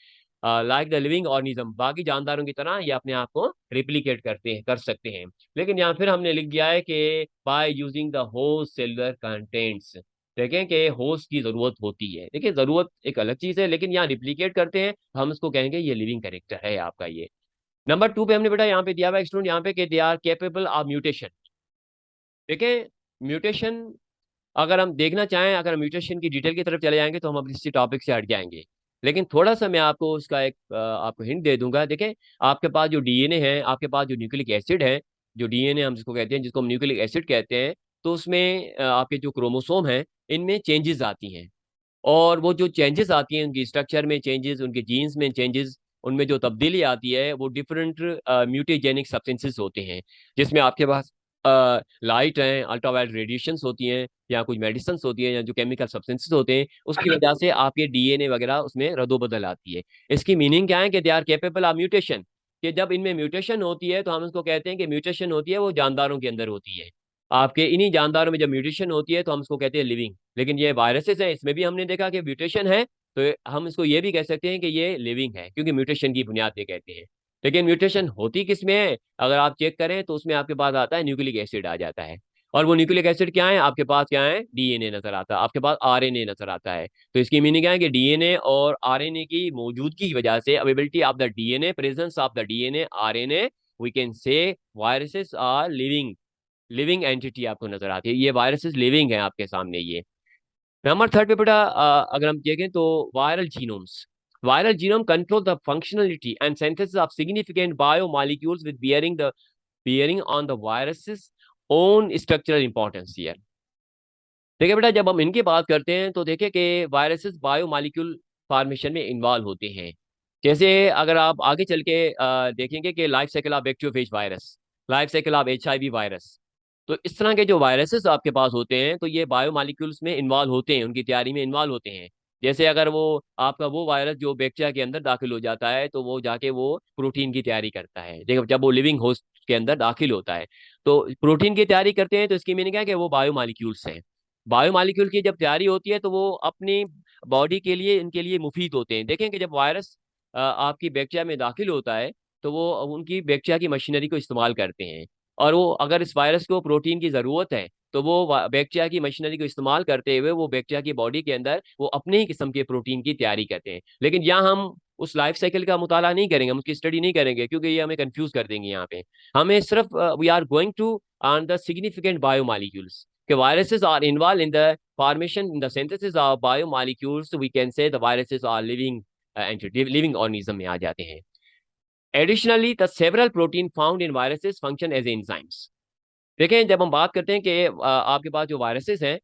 लाइक द लिविंग ऑर्गेनिज्म, बाकी जानदारों की तरह ये अपने आप को रिप्लिकेट कर सकते हैं। लेकिन यहाँ फिर हमने लिख दिया है कि by using the host cellular contents. देखें कि होस्ट की जरूरत होती है, देखिए जरूरत एक अलग चीज है, लेकिन यहाँ रिप्लिकेट करते हैं, हम इसको कहेंगे ये लिविंग कैरेक्टर है आपका ये। नंबर 2 पे हमने बेटा यहाँ पे दिया हुआ है स्टूडेंट, यहाँ पे कि they are capable of mutation. देखें म्यूटेशन, अगर हम देखना चाहें, अगर हम म्यूटेशन की डिटेल की तरफ चले जाएंगे तो हम अब इसी टॉपिक से हट जाएंगे। लेकिन थोड़ा सा मैं आपको उसका एक आपको हिंट दे दूंगा। देखें आपके पास जो डीएनए है, आपके पास जो न्यूक्लिक एसिड है, जो डीएनए हम जिसको कहते हैं, जिसको हम न्यूक्लिक एसिड कहते हैं, तो उसमें आपके जो क्रोमोसोम है, इनमें चेंजेस आती हैं। और वो जो चेंजेस आती हैं, उनकी स्ट्रक्चर में चेंजेस, उनके जीन्स में चेंजेस, उनमें जो तब्दीली आती है, वो डिफरेंट म्यूटेजेनिक सब्सटेंसेस होते हैं, जिसमें आपके पास लाइट है, अल्ट्रावायलेट रेडिएशंस होती हैं, या कुछ मेडिसिन होती है, या जो केमिकल सब्सटेंसेस होते हैं, उसकी वजह से आपके डीएनए वगैरह उसमें रद्दोबदल आती है। इसकी मीनिंग क्या है कि they are capable of mutation, कि जब इनमें म्यूटेशन होती है तो हम उसको कहते हैं कि म्यूटेशन होती है वो जानदारों के अंदर होती है। आपके इन्हीं जानदारों में जब म्यूटेशन होती है तो हम उसको कहते हैं लिविंग। लेकिन ये वायरसेस है, इसमें भी हमने देखा कि म्यूटेशन है, तो हम इसको ये भी कह सकते हैं कि ये लिविंग है, क्योंकि म्यूटेशन की बुनियाद पे कहते हैं। लेकिन म्यूटेशन होती किस में है, अगर आप चेक करें तो उसमें आपके पास आता है न्यूक्लिक एसिड आ जाता है। और वो न्यूक्लिक एसिड क्या है, आपके पास क्या है, डीएनए नजर आता है, आपके पास आरएनए नजर आता है। तो इसकी मीनिंग क्या है कि डीएनए और आरएनए की मौजूदगी की वजह से, availability of the DNA, presence of the DNA RNA, we can say viruses are living, living entity आपको नजर आती है, ये वायरसेस लिविंग है आपके सामने ये। नंबर थर्ड पे बेटा अगर हम देखें तो viral genomes. Viral genome control the functionality and synthesis of significant biomolecules with bearing on the viruses own structural importance here. देखिए बेटा जब हम इनकी बात करते हैं तो देखिए कि वायरसेस बायोमॉलिक्यूल फॉर्मेशन में इन्वॉल्व होते हैं। जैसे अगर आप आगे चल के देखेंगे कि life cycle of bacteriophage virus, life cycle of HIV virus, तो इस तरह के जो वायरसेस आपके पास होते हैं, तो ये बायोमॉलिक्यूल्स में इन्वॉल्व होते हैं, उनकी तैयारी में इन्वॉल्व होते हैं। जैसे अगर वो आपका वो वायरस जो बैक्टीरिया के अंदर दाखिल हो जाता है, तो वो जाके वो प्रोटीन की तैयारी करता है। देखो जब वो लिविंग होस्ट के अंदर दाखिल होता है, तो प्रोटीन की तैयारी करते हैं, तो इसकी मीनिंग है कि वो बायोमॉलिक्यूल्स हैं। बायोमॉलिक्यूल की जब तैयारी होती है तो वो अपनी बॉडी के लिए, इनके लिए मुफीद होते हैं। देखें कि जब वायरस आपकी बैक्टीरिया में दाखिल होता है, तो वो उनकी बैक्टीरिया की मशीनरी को इस्तेमाल करते हैं। और वो अगर इस वायरस को प्रोटीन की ज़रूरत है, तो वो बैक्टीरिया की मशीनरी को इस्तेमाल करते हुए वो बैक्टीरिया की बॉडी के अंदर वो अपने ही किस्म के प्रोटीन की तैयारी करते हैं। लेकिन यहाँ हम उस लाइफ साइकिल का मुताला नहीं करेंगे, हम उसकी स्टडी नहीं करेंगे, क्योंकि ये हमें कंफ्यूज कर देंगे यहाँ पे। हमें सिर्फ we are going to on the significant biomolecules, कि viruses are involved in the formation, in the synthesis of biomolecules, we can say the viruses are living entity, living organism में आ जाते हैं। Additionally, the several protein found in viruses function as enzymes। देखें जब हम बात करते हैं कि आपके पास जो वायरसेस हैं,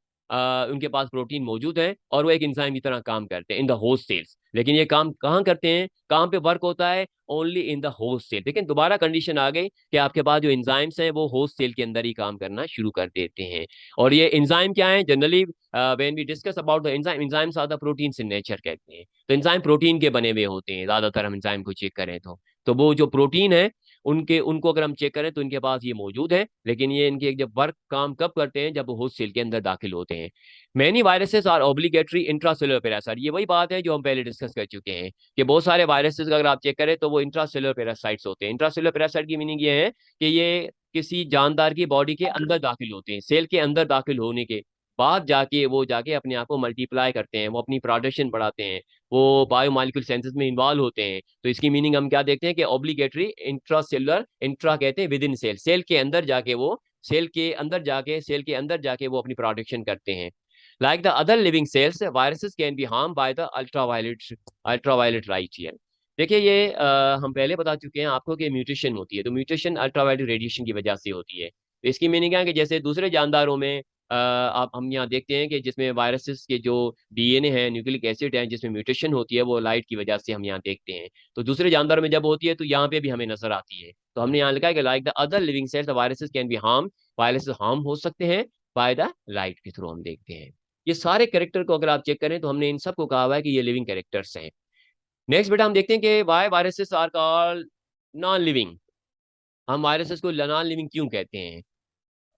उनके पास प्रोटीन मौजूद है और वो एक एंजाइम की तरह काम करते हैं इन द होस्ट सेल्स। लेकिन ये काम कहाँ करते हैं, कहाँ पे वर्क होता है, only in the host cell. लेकिन दोबारा कंडीशन आ गई कि आपके पास जो एंजाइम्स हैं वो होस्ट सेल के अंदर ही काम करना शुरू कर देते हैं। और ये एंजाइम क्या है, generally when we discuss about the enzyme, enzymes are the proteins in nature कहते हैं। तो एंजाइम प्रोटीन के बने हुए होते हैं ज्यादातर, हम एंजाइम को चेक करें तो वो जो प्रोटीन है, उनके उनको अगर हम चेक करें तो इनके पास ये मौजूद है। लेकिन ये इनके जब वर्क काम कब करते हैं, जब वो होस्ट सेल के अंदर दाखिल होते हैं। Many viruses are obligatory intracellular parasite, ये वही बात है जो हम पहले डिस्कस कर चुके हैं कि बहुत सारे वायरसेस अगर आप चेक करें तो वो इंट्रासेलुलर पैरासाइट्स होते हैं। इंट्रासेलुलर पैरासाइट की मीनिंग ये है कि ये किसी जानदार की बॉडी के अंदर दाखिल होते हैं, सेल के अंदर दाखिल होने के बाद जाके वो जाके अपने आप को मल्टीप्लाई करते हैं, वो अपनी प्रोडक्शन बढ़ाते हैं, वो बायोमॉलिक्यूल सेंसेस में इन्वॉल्व होते हैं। तो इसकी मीनिंग हम क्या देखते हैं कि ऑब्लिगेटरी इंट्रासेलुलर, इंट्रा कहते हैं विद इन सेल, सेल के अंदर जाके वो, सेल के अंदर जाके वो अपनी प्रोडक्शन करते हैं। Like the other living cells, viruses can be harm by the ultraviolet light here. देखिए ये हम पहले बता चुके हैं आपको कि म्यूटेशन होती है, तो म्यूटेशन अल्ट्रावायलेट रेडिएशन की वजह से होती है। तो इसकी मीनिंग है कि जैसे दूसरे जानदारों में आप हम यहाँ देखते हैं कि जिसमें वायरसेस के जो डीएनए है, न्यूक्लिक एसिड है, जिसमें म्यूटेशन होती है, वो लाइट की वजह से हम यहाँ देखते हैं। तो दूसरे जानदारों में जब होती है तो यहाँ पे भी हमें नजर आती है। तो हमने यहाँ लिखा है कि like the other living cells the viruses can be harm, viruses harm हो सकते हैं बाय द लाइट के थ्रू। हम देखते हैं ये सारे कैरेक्टर को अगर आप चेक करें तो हमने इन सबको कहा हुआ है कि ये लिविंग कैरेक्टर्स हैं। नेक्स्ट बेटा हम देखते हैं कि why viruses are called non living. हम वायरसेस को नॉन लिविंग क्यों कहते हैं,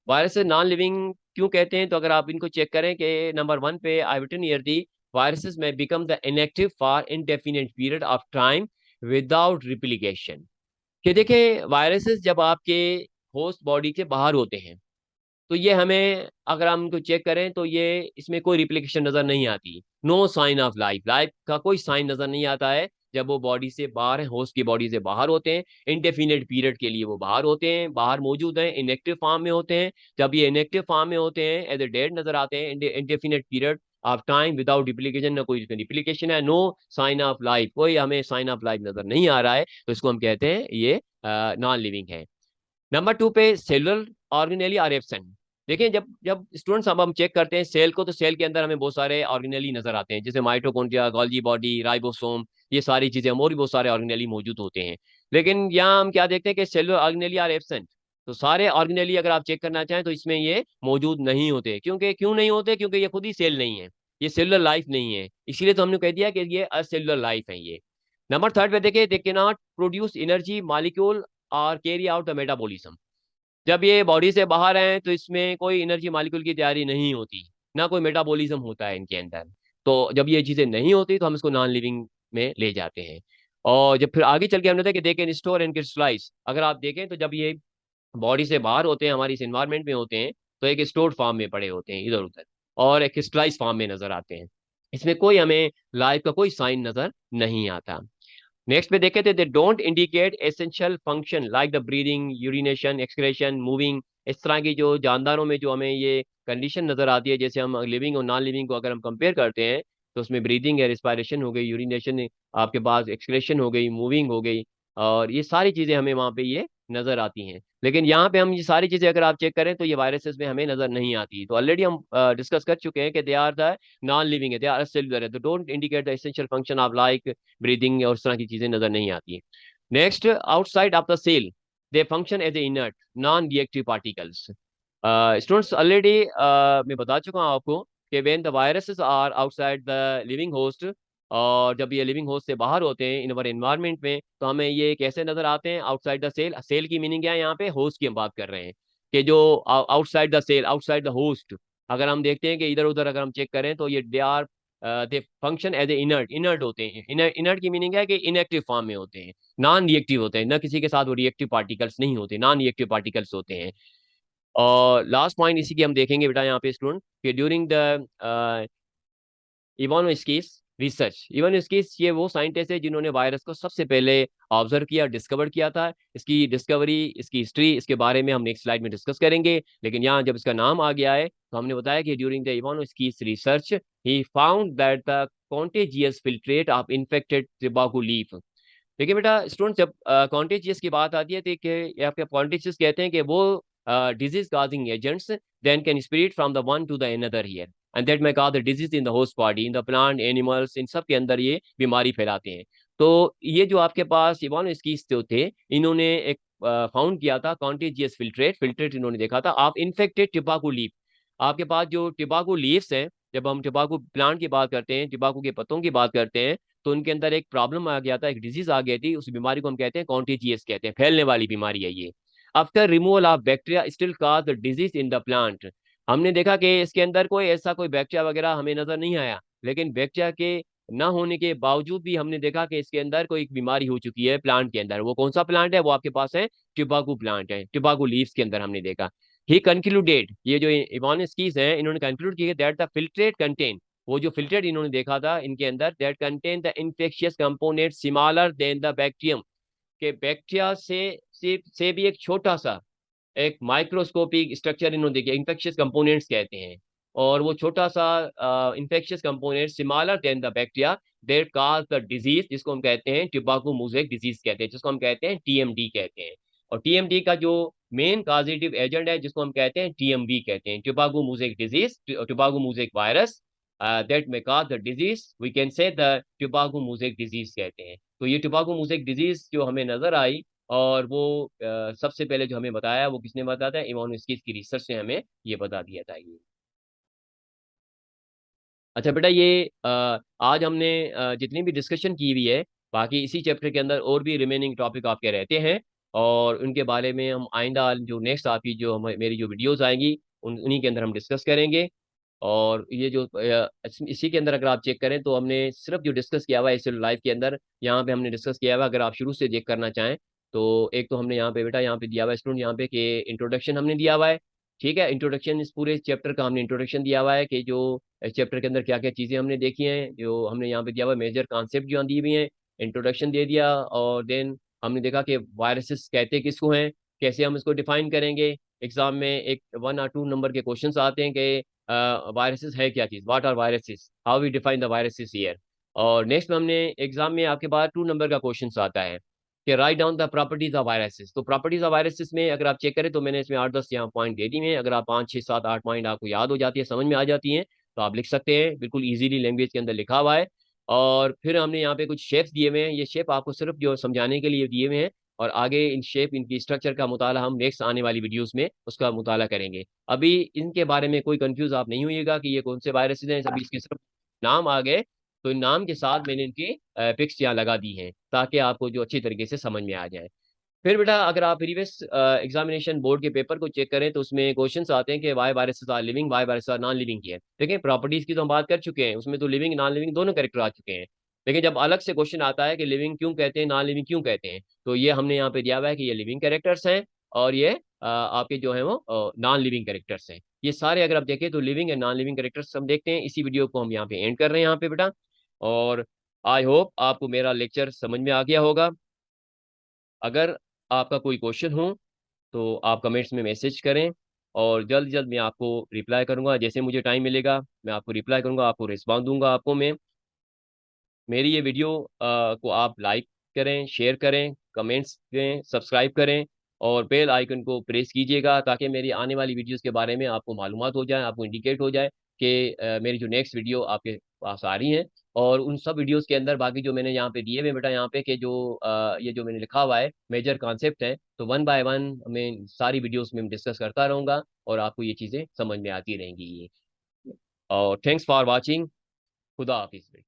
वायरसेस नॉन लिविंग क्यों कहते हैं, तो अगर आप इनको चेक करें कि नंबर 1 पे I written here the viruses में become the inactive for indefinite period of time without replication. कि देखें वायरसेस जब आपके होस्ट बॉडी के बाहर होते हैं तो ये हमें अगर हम इनको चेक करें तो ये इसमें कोई रिप्लिकेशन नजर नहीं आती, no sign of life, life का कोई साइन नजर नहीं आता है जब वो बॉडी से बाहर है, होस्ट की बॉडी से बाहर होते हैं, इंडेफिनिट पीरियड के लिए वो बाहर होते हैं, बाहर मौजूद हैं, इनएक्टिव फॉर्म में होते हैं। जब ये इनएक्टिव फॉर्म में होते हैं एज ए डेड नजर आते हैं, indefinite period of time without replication, ना कोई रिप्लिकेशन है, नो साइन ऑफ लाइफ, कोई हमें साइन ऑफ लाइफ नजर नहीं आ रहा है, तो इसको हम कहते हैं ये नॉन लिविंग है। नंबर 2 पे सेलुलर ऑर्गेनेली आर एब्सेंट। देखिए जब जब स्टूडेंट्स अब हम चेक करते हैं सेल को, तो सेल के अंदर हमें बहुत सारे ऑर्गेनेली नजर आते हैं, जैसे माइटोकॉन्ड्रिया, गोल्गी बॉडी, राइबोसोम, ये सारी चीजें और भी बहुत सारे ऑर्गेनेली मौजूद होते हैं। लेकिन यहाँ हम क्या देखते हैं कि सेलुलर ऑर्गेनेली आर एब्सेंट। तो सारे ऑर्गेनेली अगर आप चेक करना चाहें तो इसमें ये मौजूद नहीं होते, क्योंकि क्यों नहीं होते, क्योंकि ये खुद ही सेल नहीं है, ये सेलुलर लाइफ नहीं है, इसीलिए तो हमने कह दिया कि ये असेलुलर लाइफ है ये। नंबर 3 पे देखिए they can not produce energy molecule और कैरी आउट द मेटाबॉलिज्म। जब ये बॉडी से बाहर हैं तो इसमें कोई एनर्जी मॉलिक्यूल की तैयारी नहीं होती, ना कोई मेटाबॉलिज्म होता है इनके अंदर। तो जब ये चीजें नहीं होती तो हम इसको नॉन लिविंग में ले जाते हैं। और जब फिर आगे चल के हमने देखा कि they can store and crystallise. अगर आप देखें तो जब ये बॉडी से बाहर होते हैं, हमारी इस एनवायरमेंट में होते हैं, तो एक स्टोर्ड फॉर्म में पड़े होते हैं इधर उधर, और एक क्रिस्टलाइज फॉर्म में नजर आते हैं। इसमें कोई हमें लाइफ का कोई साइन नजर नहीं आता। नेक्स्ट पे देखे थे they don't indicate essential function like the breathing, urination, excretion, moving. इस तरह की जो जानदारों में जो हमें ये कंडीशन नजर आती है, जैसे हम लिविंग और नॉन लिविंग को अगर हम कंपेयर करते हैं तो उसमें ब्रीदिंग है, रिस्पायरेशन हो गई, यूरिनेशन आपके पास, एक्सक्रेशन हो गई, मूविंग हो गई, और ये सारी चीजें हमें वहाँ पे ये नजर आती हैं। लेकिन यहाँ पे हम ये सारी चीजें अगर आप चेक करें तो ये वायरसेस में हमें नजर नहीं आती। तो ऑलरेडी हम डिस्कस कर चुके हैं कि they are the non living है, दे आर सेलुलर है, तो don't indicate the essential function of like breathing और इस तरह की चीजें नजर नहीं आती है। Next, outside of the cell they function as a inert non reactive particles. Students already मैं बता चुका हूँ आपको कि when the viruses are outside the living host, और जब ये लिविंग होस्ट से बाहर होते हैं इन अवर एनवायरनमेंट में, तो हमें ये कैसे नजर आते हैं, आउटसाइड द सेल। सेल की मीनिंग क्या है यहाँ पे, होस्ट की हम बात कर रहे हैं, कि जो outside the cell, outside the host, अगर हम देखते हैं कि इधर उधर अगर हम चेक करें तो ये they function as a inert, inert होते हैं। इनर्ट की मीनिंग है कि इनएक्टिव फॉर्म में होते हैं, नॉन रिएक्टिव होते हैं, ना किसी के साथ वो रिएक्टिव पार्टिकल्स नहीं होते, नॉन रिएक्टिव पार्टिकल्स होते हैं। और लास्ट पॉइंट इसी की हम देखेंगे बेटा यहाँ पे स्टूडेंट, कि ड्यूरिंग द इवानोस्किस रिसर्च, इवानोस्किस ये वो साइंटिस्ट है जिन्होंने वायरस को सबसे पहले ऑब्जर्व किया, डिस्कवर किया था। इसकी डिस्कवरी, इसकी हिस्ट्री, इसके बारे में हम नेक्स्ट स्लाइड में डिस्कस करेंगे। लेकिन यहाँ जब इसका नाम आ गया है तो हमने बताया कि during the Ivanovsky's research he found that the contagious filtrate of infected tobacco leaf. देखिए बेटा स्टूडेंट, जब कॉन्टेजियस की बात आती है तो आपके कॉन्टेजियस कहते हैं कि वो disease causing agents then can spread from the one to the another here, and that may cause the disease in the host body, in the plant, animals, इन सब के अंदर ये बीमारी फैलाते हैं। तो ये जो आपके पास इवानोस्किस जो थे, इन्होंने एक फाउंड किया था कॉन्टेजियस फिल्ट्रेट, फिल्ट्रेट इन्होंने देखा था आप इन्फेक्टेड टिबाकू लीफ। आपके पास जो टिबाकू लीव्स हैं, जब हम टिबाकू प्लांट की बात करते हैं, टिबाकू के पत्तों की बात करते हैं, तो उनके अंदर एक प्रॉब्लम आ गया था, एक डिजीज आ गई थी, उस बीमारी को हम कहते हैं कॉन्टेजियस कहते हैं, फैलने वाली बीमारी है ये। After removal of bacteria still cause the disease in the plant. हमने देखा कि इसके अंदर कोई ऐसा कोई बैक्टीरिया वगैरह हमें नजर नहीं आया, लेकिन बैक्टीरिया के न होने के बावजूद भी हमने देखा कि इसके अंदर कोई एक बीमारी हो चुकी है प्लांट के अंदर। वो कौन सा प्लांट है, वो आपके पास है टिबाकू प्लांट है, टिबाकू लीव्स के अंदर हमने देखा। ही कंक्लूडेड, ये जो इवानोस्किस हैं इन्होंने कंक्लूड किया दैट द फिल्ट्रेट कंटेन, वो जो फिल्ट्रेट इन्होंने देखा था इनके अंदर, that contain the infectious component similar than the bacterium, के बैक्टीरिया से भी एक छोटा सा एक माइक्रोस्कोपिक स्ट्रक्चर इन्होंने देखा, इन्फेक्शियस कंपोनेंट्स कहते हैं। और वो छोटा सा infectious component similar than the bacteria that cause the disease, जिसको हम कहते हैं टिबाको मोज़ेक डिजीज कहते हैं, जिसको हम कहते हैं टीएमडी कहते हैं। और टीएमडी का जो मेन कॉजेटिव एजेंट है जिसको हम कहते हैं टीएमवी कहते हैं, tobacco mosaic disease, tobacco mosaic virus that may cause the disease, we can say the tobacco mosaic disease कहते हैं। तो ये टिबाको मोज़ेक डिजीज जो हमें नजर आई और वो सबसे पहले जो हमें बताया वो किसने बताया था, इवानोव्स्की की रिसर्च ने हमें ये बता दिया था ये। अच्छा बेटा, ये आज हमने जितनी भी डिस्कशन की हुई है, बाकी इसी चैप्टर के अंदर और भी रिमेनिंग टॉपिक आपके रहते हैं, और उनके बारे में हम आइंदा जो नेक्स्ट आपकी जो मेरी जो वीडियोस आएंगी उन्हीं के अंदर हम डिस्कस करेंगे। और ये जो इसी के अंदर अगर आप चेक करें तो हमने सिर्फ जो डिस्कस किया हुआ है इस लाइफ के अंदर, यहाँ पे हमने डिस्कस किया हुआ है, अगर आप शुरू से चेक करना चाहें तो एक तो हमने यहाँ पे बेटा यहाँ पे दिया हुआ है स्टूडेंट, यहाँ पे कि इंट्रोडक्शन हमने दिया हुआ है। ठीक है, इंट्रोडक्शन इस पूरे चैप्टर का हमने इंट्रोडक्शन दिया हुआ है कि जो इस चैप्टर के अंदर क्या क्या चीज़ें हमने देखी हैं, जो हमने यहाँ पे दिया हुआ है मेजर कॉन्सेप्ट जो यहाँ दी हुई हैं, इंट्रोडक्शन दे दिया। और देन हमने देखा कि वायरसेस कहते किसको हैं, कैसे हम इसको डिफाइन करेंगे। एग्जाम में एक 1 और 2 नंबर के क्वेश्चन आते हैं कि वायरसेस है क्या चीज़, what are viruses, how we define the viruses here. और नेक्स्ट में हमने एग्जाम में आपके पास 2 नंबर का क्वेश्चन आता है कि write down the properties of viruses. तो प्रॉपर्टीज ऑफ वायरसेस में अगर आप चेक करें तो मैंने इसमें 8-10 यहाँ पॉइंट दे दी हैं, अगर आप 5-6-7-8 पॉइंट आपको याद हो जाती है, समझ में आ जाती हैं, तो आप लिख सकते हैं, बिल्कुल इजीली लैंग्वेज के अंदर लिखा हुआ है। और फिर हमने यहाँ पे कुछ शेप्स दिए हुए हैं, ये शेप आपको सिर्फ जो समझाने के लिए दिए हुए हैं, और आगे इन शेप इनकी स्ट्रक्चर का मुताला हम नेक्स्ट आने वाली वीडियोस में उसका मुताला करेंगे। अभी इनके बारे में कोई कंफ्यूज आप नहीं होइएगा कि ये कौन से वायरसेस हैं, अभी इसके सिर्फ नाम आ गए, तो इन नाम के साथ मैंने इनकी पिक्स यहाँ लगा दी हैं ताकि आपको जो अच्छी तरीके से समझ में आ जाए। फिर बेटा अगर आप प्रीवियस एग्जामिनेशन बोर्ड के पेपर को चेक करें तो उसमें क्वेश्चंस आते हैं कि why viruses are living, why viruses are non living की है। देखिए प्रॉपर्टीज की तो हम बात कर चुके हैं, उसमें तो लिविंग नॉन लिविंग दोनों कैरेक्टर आ चुके हैं। लेकिन जब अलग से क्वेश्चन आता है कि लिविंग क्यों कहते हैं, नॉन लिविंग क्यों कहते हैं, तो ये हमने यहाँ पे दिया हुआ है कि ये लिविंग कैरेक्टर्स हैं, और ये आपके जो है वो नॉन लिविंग कैरेक्टर्स हैं। ये सारे अगर आप देखें तो living and non living characters हम देखते हैं। इसी वीडियो को हम यहाँ पे एंड कर रहे हैं यहाँ पे बेटा। और आई होप आपको मेरा लेक्चर समझ में आ गया होगा। अगर आपका कोई क्वेश्चन हो तो आप कमेंट्स में मैसेज करें, और जल्द जल्द मैं आपको रिप्लाई करूंगा, जैसे मुझे टाइम मिलेगा मैं आपको रिप्लाई करूंगा, आपको रिस्पॉन्स दूंगा आपको मैं। मेरी ये वीडियो को आप लाइक करें, शेयर करें, कमेंट्स दें, सब्सक्राइब करें, और बेल आइकन को प्रेस कीजिएगा ताकि मेरी आने वाली वीडियोस के बारे में आपको मालूमात हो जाए, आपको इंडिकेट हो जाए कि मेरी जो नेक्स्ट वीडियो आपके पास आ रही हैं। और उन सब वीडियोस के अंदर बाकी जो मैंने यहाँ पे दिए हुए बेटा यहाँ पे कि जो ये जो मैंने लिखा हुआ है मेजर कॉन्सेप्ट है, तो 1 बाय 1 मैं सारी वीडियोस में डिस्कस करता रहूँगा, और आपको ये चीज़ें समझ में आती रहेंगी। और थैंक्स फॉर वॉचिंग। खुदा हाफिज़।